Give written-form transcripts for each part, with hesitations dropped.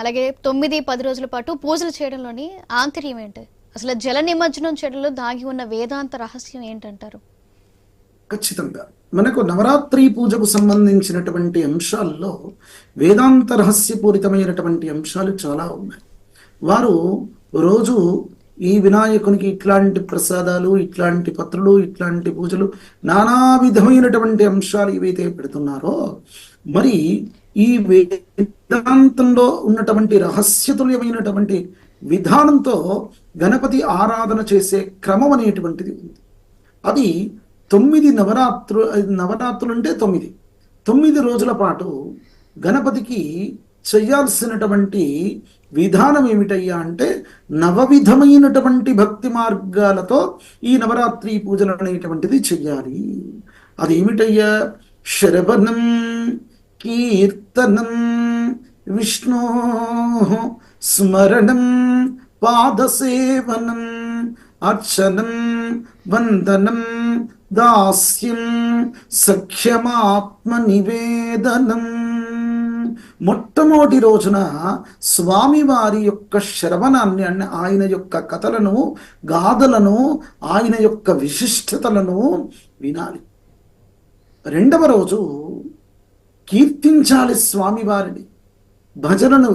అలాగే 9, 10 రోజుల పాటు పూజలు చేయడంలోని ఆంతర్యం ఏంటి? అసలు జల నిమజ్జనం చేయడంలో దాగి ఉన్న వేదాంత రహస్యం ఏంటంటారు? ఖచ్చితంగా మనకు నవరాత్రి పూజకు సంబంధించినటువంటి అంశాల్లో వేదాంత రహస్యపూరితమైనటువంటి అంశాలు చాలా ఉన్నాయి. వారు రోజు ఈ వినాయకునికి ఇట్లాంటి ప్రసాదాలు, ఇట్లాంటి పత్రులు, ఇట్లాంటి పూజలు, నానా విధమైనటువంటి అంశాలు ఏవైతే పెడుతున్నారో, మరి ఈ వేదాంతంలో ఉన్నటువంటి రహస్యతుల్యమైనటువంటి విధానంతో గణపతి ఆరాధన చేసే క్రమం అనేటువంటిది ఉంది. అది 9 నవరాత్రులు అంటే 9 రోజుల పాటు గణపతికి చేయాల్సినటువంటి విధానం ఏమిటయ్యా అంటే, నవవిధమైనటువంటి భక్తి మార్గాలతో ఈ నవరాత్రి పూజలు అనేటువంటిది చెయ్యాలి. అదేమిటయ్యా? శరవణం, కీర్తనం, విష్ణు స్మరణం, పాదసేవనం, అర్చనం, వందనం, దాస్యం, సఖ్యమాత్మ నివేదనం. మొట్టమొదటి రోజున స్వామివారి యొక్క శ్రవణాన్ని, ఆయన యొక్క కథలను, గాథలను, ఆయన యొక్క విశిష్టతలను వినాలి. రెండవ రోజు కీర్తించాలి స్వామివారిని, భజనలు,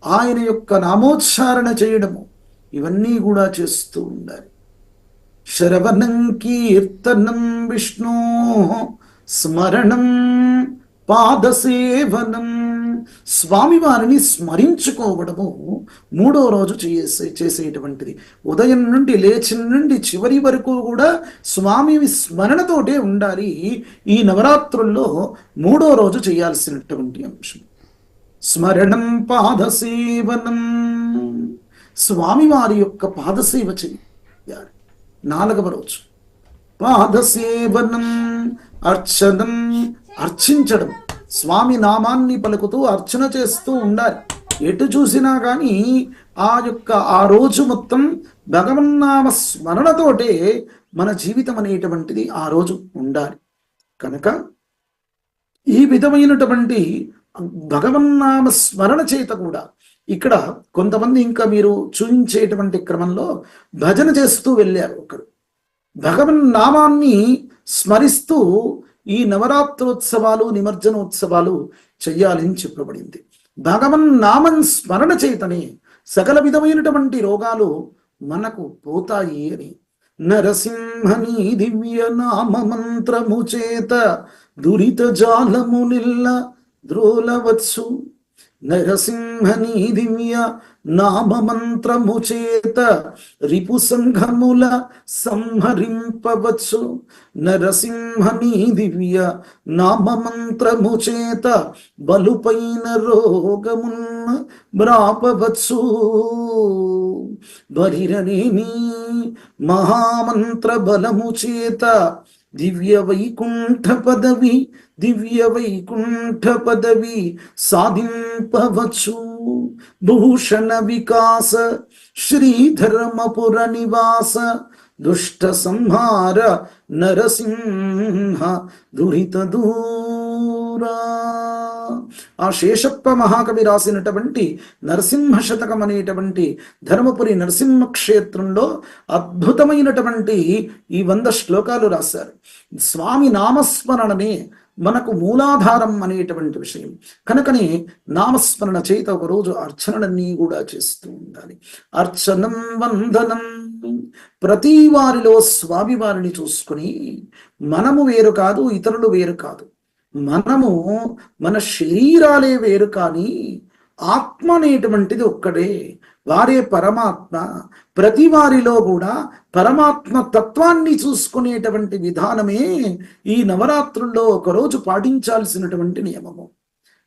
ఆయన యొక్క నామోచ్చారణ చేయడము, ఇవన్నీ కూడా చేస్తూ ఉండాలి. శ్రవణం, కీర్తనం, విష్ణు స్మరణం, పాదసేవనం, స్వామివారిని స్మరించుకోవడము మూడో రోజు చేసేటువంటిది. ఉదయం నుండి లేచిన నుండి చివరి వరకు కూడా స్వామి స్మరణతోటే ఉండాలి. ఈ నవరాత్రుల్లో మూడో రోజు చేయాల్సినటువంటి అంశం స్మరణం, పాదసేవనం, స్వామివారి యొక్క పాదసేవ చేయాలి. నాలుగవ రోజు పాదసేవనం, అర్చనం, అర్చించడం, స్వామి నామాన్ని పలుకుతూ అర్చన చేస్తూ ఉండాలి. ఎటు చూసినా కానీ ఆ రోజు మొత్తం భగవన్నామ స్మరణతోటే మన జీవితం అనేటువంటిది ఆ రోజు ఉండాలి. కనుక ఈ విధమైనటువంటి భగవన్నామ స్మరణ చేత కూడా ఇక్కడ కొంతమంది ఇంకా మీరు చూపించేటువంటి క్రమంలో భజన చేస్తూ వెళ్ళారు. ఒకరు భగవన్ నామాన్ని స్మరిస్తూ ఈ నవరాత్రోత్సవాలు, నిమజ్జనోత్సవాలు చెయ్యాలని చెప్పబడింది. భగవన్ నామం స్మరణ చేతనే సకల విధమైనటువంటి రోగాలు మనకు పోతాయి అని. నరసింహని దివ్య నామ మంత్రము చేత దురిత జాలము నిల్ల ద్రోలవచ్చు. నరసింహని దివ్య నామమంత్రము చేత రిపు సంఘముల సంహరింపవచ్చు. నరసింహని దివ్య నామమంత్రము చేత బలుపైన రోగమున్న బ్రాపవచ్చు. బరిరనేని మహామంత్ర బలము చేత దివ్య వైకుంఠ పదవి సాధింపవచ్చు. భూషణ వికాస శ్రీధర్మపుర నివాస దుష్ట సంహార నరసింహ దురిత దూరా. ఆ శేషప్ప మహాకవి రాసినటువంటి నరసింహ శతకం అనేటువంటి ధర్మపురి నరసింహ క్షేత్రంలో అద్భుతమైనటువంటి ఈ 100 శ్లోకాలు రాశారు. స్వామి నామస్మరణనే మనకు మూలాధారం అనేటువంటి విషయం కనుకనే నామస్మరణ చేత ఒకరోజు అర్చనలన్నీ కూడా చేస్తూ ఉండాలి. అర్చనం, వందనం, ప్రతి వారిలో స్వామివారిని చూసుకుని మనము వేరు కాదు, ఇతరులు వేరు కాదు, మనము మన శరీరాలే వేరు కానీ ఆత్మ అనేటువంటిది ఒక్కడే, వారే పరమాత్మ. ప్రతి వారిలో కూడా పరమాత్మ తత్వాన్ని చూసుకునేటువంటి విధానమే ఈ నవరాత్రుల్లో ఒకరోజు పాటించాల్సినటువంటి నియమము.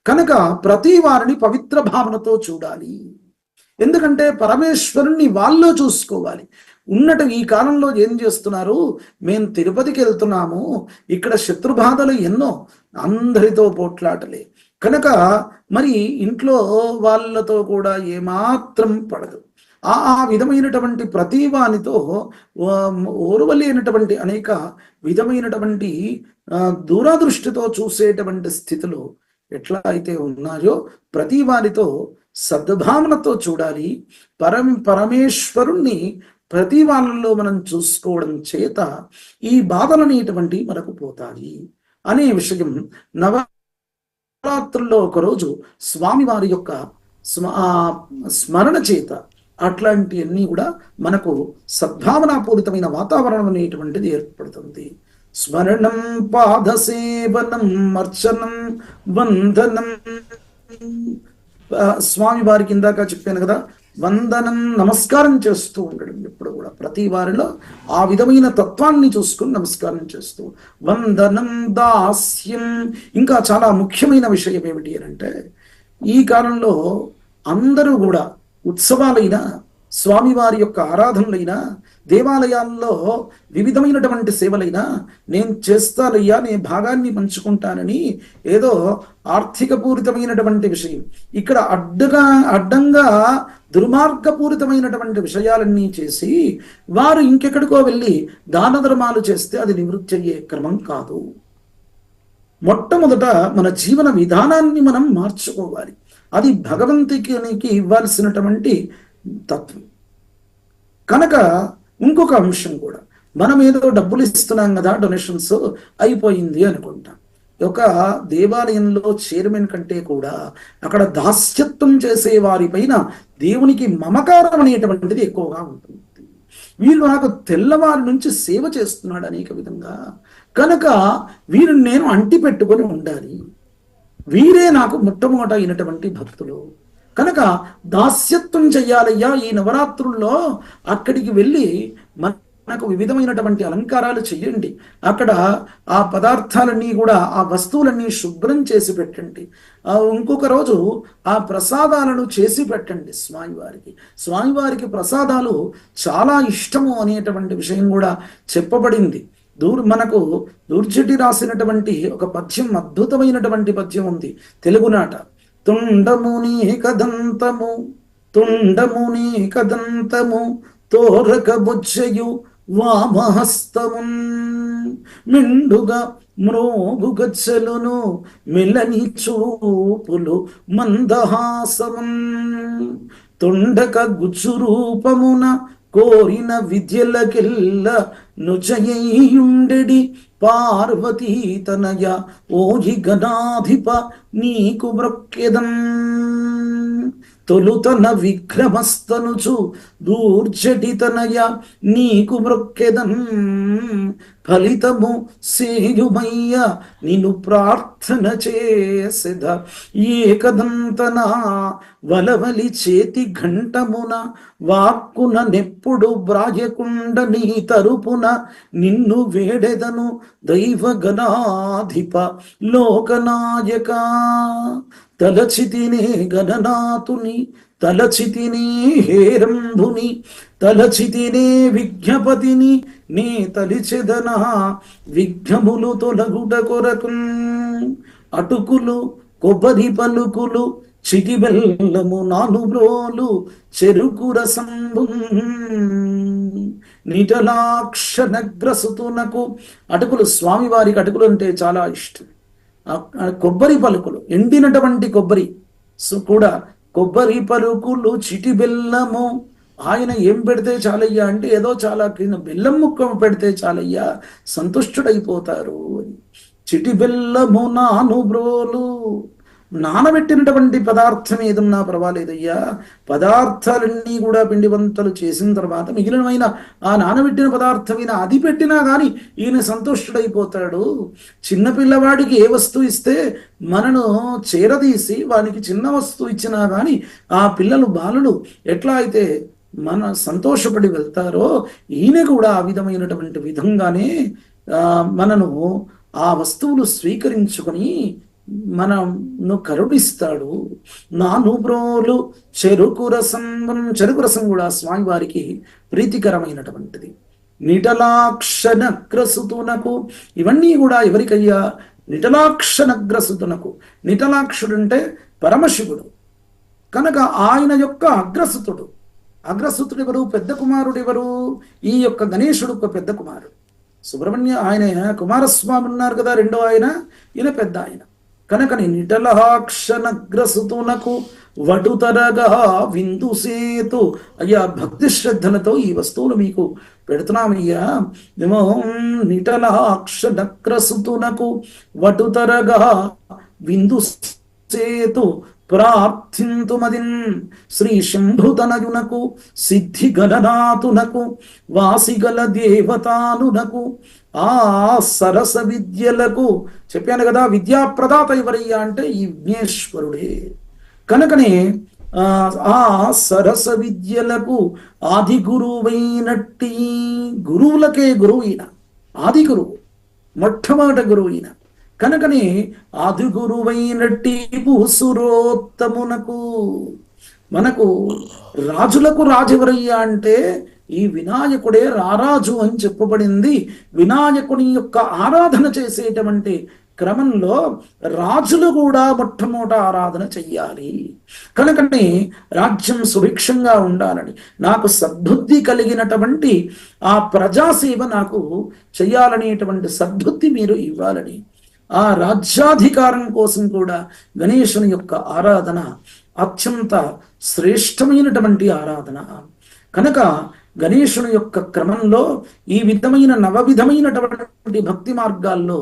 కనుక ప్రతి వారిని పవిత్ర భావనతో చూడాలి. ఎందుకంటే పరమేశ్వరుణ్ణి వాళ్ళలో చూసుకోవాలి. ఈ కాలంలో ఏం చేస్తున్నారు, మేము తిరుపతికి వెళ్తున్నాము, ఇక్కడ శత్రుబాధలు ఎన్నో, అందరితో పోట్లాటలే. కనుక మరి ఇంట్లో వాళ్ళతో కూడా ఏమాత్రం పడదు. ఆ విధమైనటువంటి ప్రతి వానితో ఓర్వలేనటువంటి అనేక విధమైనటువంటి దూరదృష్టితో చూసేటువంటి స్థితిలో ఎట్లా అయితే ఉన్నాయో ప్రతి వారితో సద్భావనతో చూడాలి. పరమేశ్వరుణ్ణి ప్రతి వాళ్ళలో మనం చూసుకోవడం చేత ఈ బాధలు అనేటువంటివి మనకు పోతాయి అనే విషయం నవరాత్రుల్లో ఒకరోజు స్వామివారి యొక్క స్మరణ చేత అట్లాంటివన్నీ కూడా మనకు సద్భావనాపూరితమైన వాతావరణం అనేటువంటిది ఏర్పడుతుంది. స్మరణం, పాదసేవనం, అర్చనం, వందనం. స్వామి వారికి ఇందాక చెప్పాను కదా, వందనం, నమస్కారం చేస్తూ ఉండడం ఎప్పుడు కూడా ప్రతి వారిలో ఆ విధమైన తత్వాన్ని చూసుకుని నమస్కారం చేస్తూ, వందనం, దాస్యం. ఇంకా చాలా ముఖ్యమైన విషయం ఏమిటి అంటే, ఈ కాలంలో అందరూ కూడా ఉత్సవాలైనా, స్వామివారి యొక్క ఆరాధనలైనా, దేవాలయాల్లో వివిధమైనటువంటి సేవలైనా నేను చేస్తానయ్యా, నేను భాగాన్ని పంచుకుంటానని ఏదో ఆర్థికపూరితమైనటువంటి విషయం, ఇక్కడ అడ్డంగా దుర్మార్గపూరితమైనటువంటి విషయాలన్నీ చేసి వారు ఇంకెక్కడికో వెళ్ళి దాన ధర్మాలు చేస్తే అది నివృత్తి అయ్యే క్రమం కాదు. మొట్టమొదట మన జీవన విధానాన్ని మనం మార్చుకోవాలి. అది భగవంతునికి ఇవ్వాల్సినటువంటి తత్వం. కనుక ఇంకొక అంశం కూడా, మనం ఏదో డబ్బులు ఇస్తున్నాం కదా, డొనేషన్స్ అయిపోయింది అనుకుంటాం. ఒక దేవాలయంలో చైర్మన్ కంటే కూడా అక్కడ దాస్యత్వం చేసే వారిపైన దేవునికి మమకారం అనేటువంటిది ఎక్కువగా ఉంటుంది. వీళ్ళు నాకు తెల్లవారి నుంచి సేవ చేస్తున్నాడు అనేక విధంగా, కనుక వీరిని నేను అంటి పెట్టుకొని ఉండాలి, వీరే నాకు మొట్టమొదట అయినటువంటి భక్తులు, కనుక దాస్యత్వం చెయ్యాలయ్యా. ఈ నవరాత్రుల్లో అక్కడికి వెళ్ళి మనకు వివిధమైనటువంటి అలంకారాలు చెయ్యండి, అక్కడ ఆ పదార్థాలన్నీ కూడా, ఆ వస్తువులన్నీ శుభ్రం చేసి పెట్టండి, ఇంకొక రోజు ఆ ప్రసాదాలను చేసి పెట్టండి స్వామివారికి. స్వామివారికి ప్రసాదాలు చాలా ఇష్టము అనేటువంటి విషయం కూడా చెప్పబడింది. మనకు దూర్జటి రాసినటువంటి ఒక పద్యం, అద్భుతమైనటువంటి పద్యం ఉంది తెలుగునాట. తుండముని కదంతము, తుండముని కదంతము, తోరక బుజ్జయు వామహస్తమున్, మిండుగా మ్రోగు గచ్చలును, మిలని చూపులు మందహాసమున్, తొండక గుజ్జు రూపమున కోరిన విద్యలకెల్ల నుజయుండెడి పార్వతీ తనయ ఓజి గణాధిప నీకు బ్రొక్కెదం, తొలుతన విక్రమస్తనుచు దూర్జటి తనయ నీకు బ్రొక్కెదం, ఫలితము సేయుమయ్య నిన్ను ప్రార్థన చేసెద, ఏకదంతన వలవలి చేతి ఘంటమున వాక్కున నెప్పుడు బ్రాజకుండ నీ తరుపున నిన్ను వేడెదను దైవగణాధిప లోకనాయక, తలచితినే గణనాథుని, తలచితినే హేరంభుని, తలచితినే విజ్ఞపతిని, నే తలిచెదన విఘ్నములు తొలగుట కొరకు, అటుకులు కొబ్బరి పలుకులు చిటిబెల్లము నానుబ్రోలు చెరుకు రసంబు, నిటలాక్షనగ్రసుతునకు. అటుకులు, స్వామివారికి అటుకులు అంటే చాలా ఇష్టం. కొబ్బరి పలుకులు, ఎండినటువంటి కొబ్బరి కూడా, కొబ్బరి పలుకులు చిటి బెల్లము. ఆయన ఏం పెడితే చాలయ్యా అంటే ఏదో చాలా బెల్లం ముక్క పెడితే చాలయ్యా సంతుష్టుడైపోతారు అని. చిటి బెల్లము నానుబ్రోలు, నానబెట్టినటువంటి పదార్థం ఏదన్నా పర్వాలేదయ్యా, పదార్థాలన్నీ కూడా పిండి వంటలు చేసిన తర్వాత మిగిలినమైన ఆ నానబెట్టిన పదార్థమైన అది పెట్టినా కానీ ఈయన సంతుష్టుడైపోతాడు. చిన్నపిల్లవాడికి ఏ వస్తువు ఇస్తే మనను చేరదీసి వానికి చిన్న వస్తువు ఇచ్చినా కానీ ఆ పిల్లలు, బాలుడు ఎట్లా అయితే మన సంతోషపడి వెళ్తారో ఈయన కూడా ఆ విధమైనటువంటి విధంగానే మనను ఆ వస్తువులు స్వీకరించుకొని మనను కరుణిస్తాడు. నానుబ్రోలు చెరుకు రసం, చెరుకు రసం కూడా స్వామివారికి ప్రీతికరమైనటువంటిది. నిటలాక్షనగ్రసుతునకు, ఇవన్నీ కూడా ఎవరికయ్యా? నిటలాక్షనగ్రసుతునకు. నిటలాక్షుడంటే పరమశివుడు కనుక ఆయన యొక్క అగ్రసుతుడు. అగ్రసుతుడు ఎవరు? పెద్ద కుమారుడు ఎవరు? ఈ యొక్క గణేశుడు ఒక పెద్ద కుమారుడు. సుబ్రహ్మణ్య ఆయన కుమారస్వామి ఉన్నారు కదా, రెండో ఆయన, ఈయన పెద్ద ఆయన. కనుక నిటలాక్షనగ్రసుతునకు వటుతరగా విందు సేతు. అయ్యా భక్తి శ్రద్ధలతో ఈ వస్తువులు మీకు పెడుతున్నామయ్యా. ఏమో నిటలాక్ష నక్రసుతునకు వటుతరగా విందు సేతు ప్రార్థింతుమదిన్. శ్రీ శంభుతనయునకు సిద్ధి గణనాథునకు వాసిగల దేవతానునకు ఆ సరస విద్యలకు. చెప్పాను కదా, విద్యాప్రదాత ఎవరయ్యా అంటే ఈ విఘ్నేశ్వరుడే. కనుకనే ఆ సరస విద్యలకు ఆది గురువైనట్టి, గురువులకే గురువు ఈయన, ఆది గురువు, మొట్టమొదటి గురువు ఈయన. కనుకనే ఆది గురువైనట్టి భూసురోత్తమునకు. మనకు రాజులకు రాజు ఎవరయ్యా అంటే ఈ వినాయకుడే రారాజు అని చెప్పబడింది. వినాయకుని యొక్క ఆరాధన చేసేటువంటి క్రమంలో రాజులు కూడా మొట్టమొదట ఆరాధన చెయ్యాలి. కనుకనే రాజ్యం సుభిక్షంగా ఉండాలని, నాకు సద్బుద్ధి కలిగినటువంటి ఆ ప్రజాసేవ నాకు చెయ్యాలనేటువంటి సద్బుద్ధి మీరు ఇవ్వాలని, ఆ రాజ్యాధికారం కోసం కూడా గణేశుని యొక్క ఆరాధన అత్యంత శ్రేష్టమైనటువంటి ఆరాధన. కనుక గణేశుని యొక్క క్రమంలో ఈ విధమైన నవవిధమైనటువంటి భక్తి మార్గాల్లో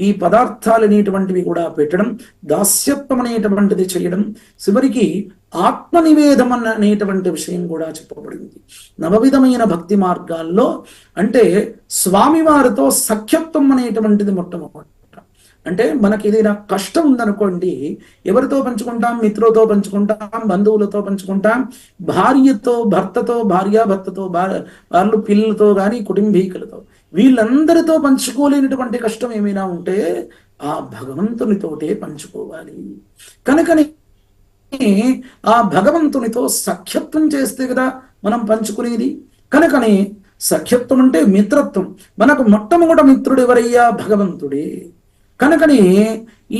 ఈ పదార్థాలు అనేటువంటివి కూడా పెట్టడం, దాస్యత్వం అనేటువంటిది చేయడం, చివరికి ఆత్మనివేదం అనేటువంటి విషయం కూడా చెప్పబడింది. నవవిధమైన భక్తి మార్గాల్లో అంటే స్వామివారితో సఖ్యత్వం అనేటువంటిది మొట్టమొదటి. అంటే మనకి ఏదైనా కష్టం ఉందనుకోండి, ఎవరితో పంచుకుంటాం? మిత్రులతో పంచుకుంటాం, బంధువులతో పంచుకుంటాం, భార్యతో, భర్తతో, భార్యాభర్తతో, వాళ్ళు పిల్లలతో కానీ కుటుంబీకులతో, వీళ్ళందరితో పంచుకోలేనటువంటి కష్టం ఏమైనా ఉంటే ఆ భగవంతునితోటే పంచుకోవాలి. కనుకని ఆ భగవంతునితో సఖ్యత్వం చేస్తే కదా మనం పంచుకునేది. కనుకని సఖ్యత్వం అంటే మిత్రత్వం. మనకు మొట్టమొదటి మిత్రుడు ఎవరయ్యా? భగవంతుడే. కనుకని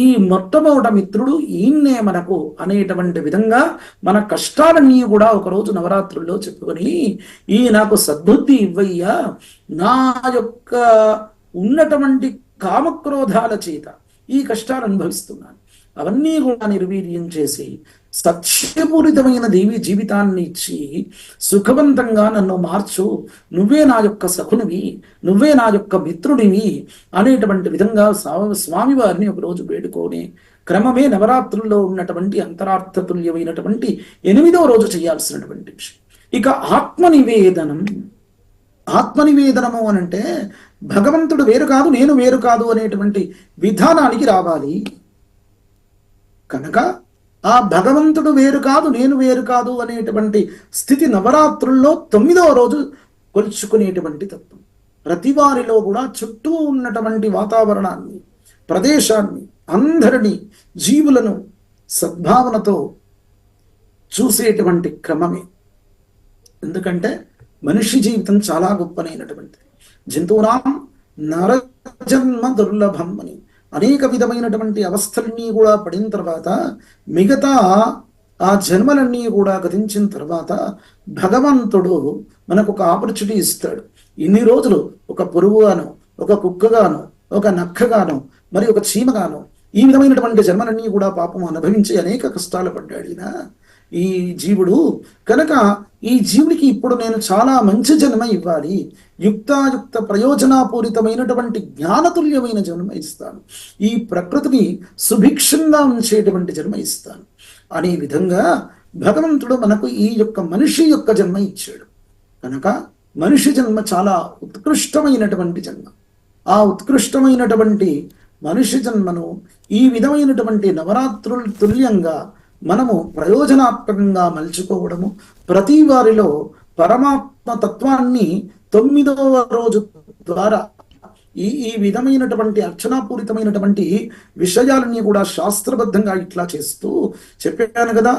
ఈ మొట్టమొదటి మిత్రుడు ఈయన్నే మనకు అనేటువంటి విధంగా మన కష్టాలన్నీ కూడా ఒకరోజు నవరాత్రుల్లో చెప్పుకొని, ఈ నాకు సద్బుద్ధి ఇవ్వయ్యా, నా యొక్క ఉన్నటువంటి కామక్రోధాల చేత ఈ కష్టాలు అనుభవిస్తున్నాను, అవన్నీ కూడా నిర్వీర్యం చేసి సత్యపూరితమైన దేవి జీవితాన్ని ఇచ్చి సుఖవంతంగా నన్ను మార్చు, నువ్వే నా యొక్క సఖునివి, నువ్వే నా యొక్క మిత్రుడివి అనేటువంటి విధంగా స్వామివారిని ఒకరోజు వేడుకొని క్రమమే నవరాత్రుల్లో ఉన్నటువంటి అంతరార్థతుల్యమైనటువంటి 8వ రోజు చేయాల్సినటువంటి విషయం. ఇక ఆత్మనివేదనం. ఆత్మనివేదనము అనంటే భగవంతుడు వేరు కాదు, నేను వేరు కాదు అనేటువంటి విధానానికి రావాలి. కనుక ఆ భగవంతుడు వేరు కాదు, నేను వేరు కాదు అనేటువంటి స్థితి నవరాత్రుల్లో 9వ రోజు కొలుచుకునేటువంటి తత్వం. ప్రతి వారిలో కూడా చుట్టూ ఉన్నటువంటి వాతావరణాన్ని, ప్రదేశాన్ని, అందరినీ, జీవులను సద్భావనతో చూసేటువంటి క్రమమే. ఎందుకంటే మనిషి జీవితం చాలా గొప్పనైనటువంటిది. జంతువునాం నరజన్మ దుర్లభం అని అనేక విధమైనటువంటి అవస్థలన్నీ కూడా పడిన తర్వాత, మిగతా ఆ జన్మలన్నీ కూడా గతించిన తర్వాత భగవంతుడు మనకు ఒక ఆపర్చునిటీ ఇస్తాడు. ఇన్ని రోజులు ఒక పురుగుగాను, ఒక కుక్కగాను, ఒక నక్కగాను, మరి ఒక చీమగాను ఈ విధమైనటువంటి జన్మలన్నీ కూడా పాపం అనుభవించి అనేక కష్టాలు పడ్డాడు ఈ జీవుడు. కనుక ఈ జీవుడికి ఇప్పుడు నేను చాలా మంచి జన్మ ఇవ్వాలి, యుక్తాయుక్త ప్రయోజనపూరితమైనటువంటి జ్ఞానతుల్యమైన జన్మ ఇస్తాను, ఈ ప్రకృతిని సుభిక్షంగా ఉంచేటువంటి జన్మ ఇస్తాను అనే విధంగా భగవంతుడు మనకు ఈ యొక్క మనిషి యొక్క జన్మ ఇచ్చాడు. కనుక మనిషి జన్మ చాలా ఉత్కృష్టమైనటువంటి జన్మ. ఆ ఉత్కృష్టమైనటువంటి మనిషి జన్మను ఈ విధమైనటువంటి నవరాత్రుల తుల్యంగా మనము ప్రయోజనాత్మకంగా మలుచుకోవడము, ప్రతి వారిలో పరమాత్మ తత్వాన్ని 9వ రోజు ద్వారా ఈ విధమైనటువంటి అర్చనాపూరితమైనటువంటి విషయాలన్నీ కూడా శాస్త్రబద్ధంగా ఇట్లా చేస్తూ చెప్పాను కదా.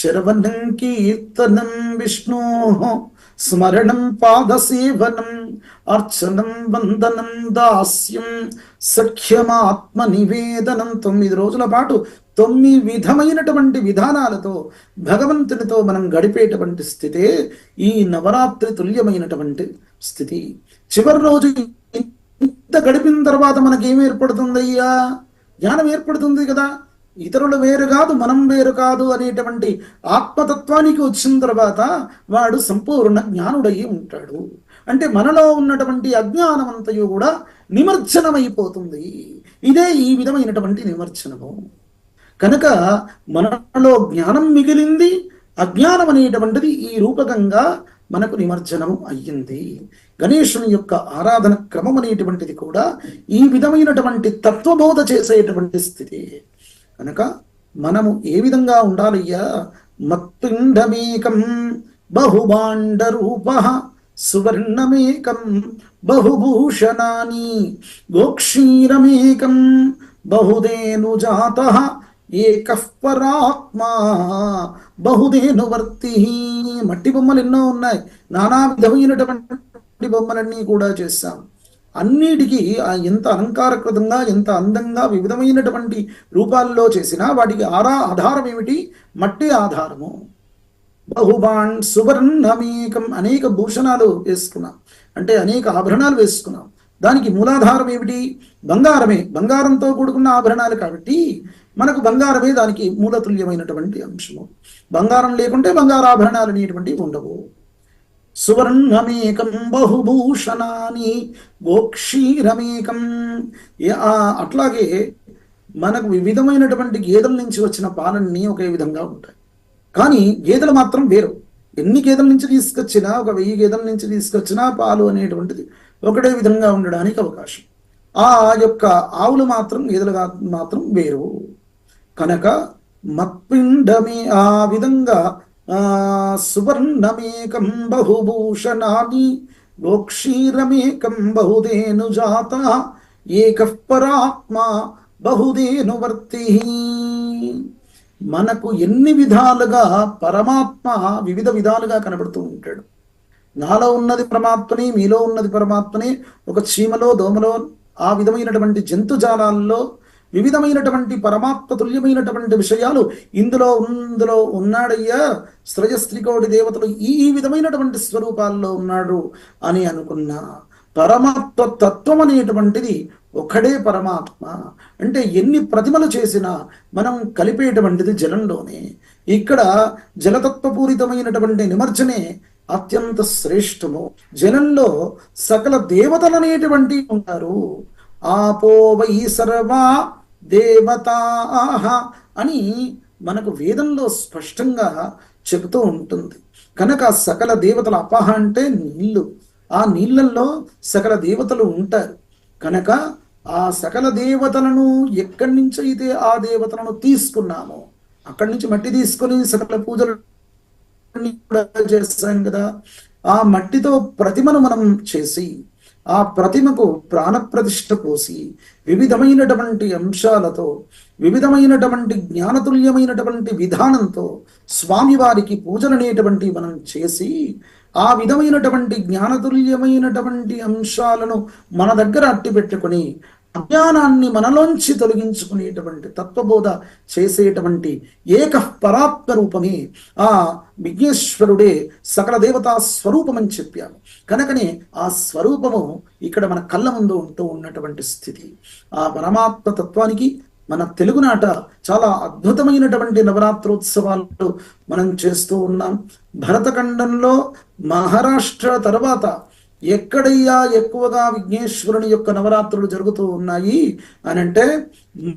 శరవణం కీర్తనం విష్ణో స్మరణం పాదసేవనం అర్చనం వందనం దాస్యం సఖ్యమాత్మ నివేదనం. 9 రోజుల పాటు 9 విధమైనటువంటి విధానాలతో భగవంతునితో మనం గడిపేటువంటి స్థితే ఈ నవరాత్రి తుల్యమైనటువంటి స్థితి. చివరి రోజు ఇంత గడిపిన తర్వాత మనకేం ఏర్పడుతుందయ్యా? జ్ఞానం ఏర్పడుతుంది కదా. ఇతరులు వేరు కాదు, మనం వేరు కాదు అనేటువంటి ఆత్మతత్వానికి వచ్చిన తర్వాత వాడు సంపూర్ణ జ్ఞానుడై ఉంటాడు. అంటే మనలో ఉన్నటువంటి అజ్ఞానమంతయు కూడా నిమజ్జనమైపోతుంది. ఇదే ఈ విధమైనటువంటి నిమజ్జనము. కనుక మనలో జ్ఞానం మిగిలింది, అజ్ఞానం అనేటువంటిది ఈ రూపకంగా మనకు నిమజ్జనం అయ్యింది. గణేశుని యొక్క ఆరాధన క్రమం అనేటువంటిది కూడా ఈ విధమైనటువంటి తత్వబోధ చేసేటువంటి స్థితి. కనుక మనము ఏ విధంగా ఉండాలయ్యా? మత్పిండమేకం బహుభాండ రూప సువర్ణమేకం బహుభూషణాని గోక్షీరమేకం బహుధేనుజాత ఏకః పరాత్మా బహుధేనువర్తి. మట్టి బొమ్మలు ఎన్నో ఉన్నాయి, నానా విధమైనటువంటి బొమ్మలన్నీ కూడా చేశాం. అన్నిటికీ ఎంత అలంకారకృతంగా, ఎంత అందంగా వివిధమైనటువంటి రూపాల్లో చేసినా వాటికి ఆధారం ఏమిటి? మట్టి ఆధారము. బహుబాన్ సువర్ణమేకం, అనేక భూషణాలు వేసుకున్నాం, అంటే అనేక ఆభరణాలు వేసుకున్నాం. దానికి మూలాధారం ఏమిటి? బంగారమే. బంగారంతో కూడుకున్న ఆభరణాలు కాబట్టి మనకు బంగారమే దానికి మూలతుల్యమైనటువంటి అంశము. బంగారం లేకుంటే బంగారాభరణాలు అనేటువంటివి ఉండవు. సువర్ణమేకం బహుభూషణాని గోక్షీరమేకం. అట్లాగే మనకు వివిధమైనటువంటి గేదెల నుంచి వచ్చిన పాలన్నీ ఒకే విధంగా ఉంటాయి, కానీ గేదెలు మాత్రం వేరు. ఎన్ని గేదెల నుంచి తీసుకొచ్చినా, 1000 గేదెల నుంచి తీసుకొచ్చినా పాలు అనేటువంటిది ఒకటే విధంగా ఉండడానికి అవకాశం. ఆ యొక్క ఆవులు మాత్రం, గేదెలు మాత్రం వేరు. కనుక మత్పిండమే ఆ విధంగా సువర్ణమేకం బహుభూషణాని గోక్షీరమేకం బహుధేనుజాత ఏకః పరాత్మా బహుధేనువర్తి. మనకు ఎన్ని విధాలుగా పరమాత్మ వివిధ విధాలుగా కనబడుతూ ఉంటాడు. నాలో ఉన్నది పరమాత్మని, మీలో ఉన్నది పరమాత్మని. ఒక చీమలో, దోమలో, ఆ విధమైనటువంటి జంతుజాలాల్లో వివిధమైనటువంటి పరమాత్మ తుల్యమైనటువంటి విషయాలు ఇందులో ఉన్నాడయ్యా. స్త్రయస్త్రికోటి దేవతలు ఈ విధమైనటువంటి స్వరూపాల్లో ఉన్నాడు అని అనుకున్నా, పరమాత్మ తత్వం అనేటువంటిది ఒకడే పరమాత్మ. అంటే ఎన్ని ప్రతిమలు చేసినా మనం కలిపేటువంటిది జలంలోనే. ఇక్కడ జలతత్వపూరితమైనటువంటి నిమజ్జనే అత్యంత శ్రేష్టము. జలంలో సకల దేవతలు అనేటువంటి ఉంటారు. ఆపో వై సర్వా దేవతాః అని మనకు వేదంలో స్పష్టంగా చెబుతూ ఉంటుంది. కనుక సకల దేవతల అపహ అంటే నీళ్లు, ఆ నీళ్ళల్లో సకల దేవతలు ఉంటారు. కనుక ఆ సకల దేవతలను ఎక్కడి నుంచి అయితే ఆ దేవతలను తీసుకున్నామో అక్కడి నుంచి మట్టి తీసుకొని సకల పూజలు కూడా చేస్తాం కదా. ఆ మట్టితో ప్రతిమను మనం చేసి ఆ ప్రతిమకు ప్రాణప్రతిష్ఠ పోసి వివిధమైనటువంటి అంశాలతో, వివిధమైనటువంటి జ్ఞానతుల్యమైనటువంటి విధానంతో స్వామివారికి పూజలనేటువంటి మనం చేసి ఆ విధమైనటువంటి జ్ఞానతుల్యమైనటువంటి అంశాలను మన దగ్గర అట్టి పెట్టుకుని అజ్ఞానాన్ని మనలోంచి తొలగించుకునేటువంటి తత్వబోధ చేసేటువంటి ఏకః పరాత్మ రూపమే ఆ విఘ్నేశ్వరుడే సకల దేవతా స్వరూపం అని చెప్పాను. కనుకనే ఆ స్వరూపము ఇక్కడ మన కళ్ళ ముందు ఉంటూ ఉన్నటువంటి స్థితి. ఆ పరమాత్మ తత్వానికి మన తెలుగునాట చాలా అద్భుతమైనటువంటి నవరాత్రోత్సవాలు మనం చేస్తూ ఉన్నాం. భరతఖండంలో మహారాష్ట్ర తర్వాత ఎక్కడయ్యా ఎక్కువగా విఘ్నేశ్వరుని యొక్క నవరాత్రులు జరుగుతూ ఉన్నాయి అని అంటే మన